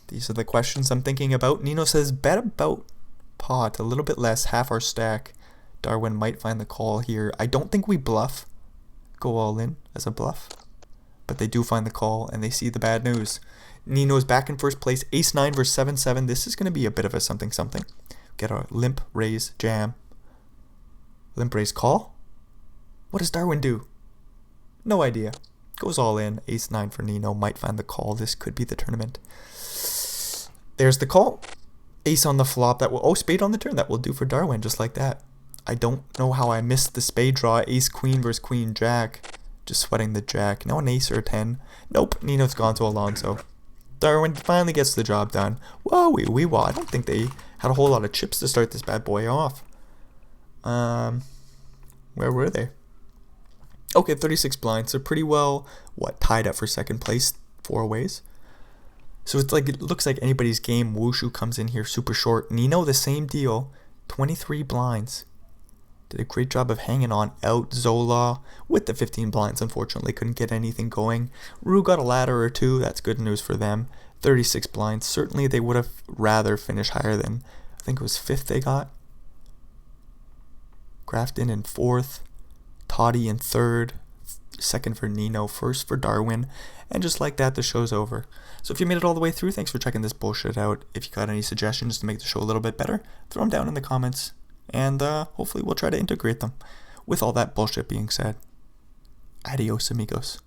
These are the questions I'm thinking about. Nino says bet about pot, a little bit less, half our stack. Darwin might find the call here. I don't think we bluff. Go all in as a bluff. But they do find the call and they see the bad news. Nino's back in first place. Ace-9 versus 7-7. This is going to be a bit of a something. Get a limp, raise, jam. Limp, raise, call. What does Darwin do? No idea. Goes all in. Ace-9 for Nino. Might find the call. This could be the tournament. There's the call. Ace on the flop. That will. Oh, spade on the turn. That will do for Darwin just like that. I don't know how I missed the spade draw. Ace, queen versus queen, jack. Just sweating the jack. No, an ace or a 10. Nope. Nino's gone to Alonso. Darwin finally gets the job done. Whoa, wee wah. I don't think they had a whole lot of chips to start this bad boy off. Where were they? Okay, 36 blinds. They're pretty well, tied up for second place 4 ways. So it's like, it looks like anybody's game. Wushu comes in here super short. Nino, the same deal. 23 blinds. Did a great job of hanging on out. Zola with the 15 blinds, unfortunately couldn't get anything going. Rue got a ladder or 2. That's good news for them. 36 blinds. Certainly they would have rather finished higher than, I think it was 5th they got. Grafton in 4th. Toddy in 3rd. 2nd for Nino. 1st for Darwin. And just like that, the show's over. So if you made it all the way through, thanks for checking this bullshit out. If you got any suggestions to make the show a little bit better, throw them down in the comments. And hopefully we'll try to integrate them. With all that bullshit being said, adios amigos.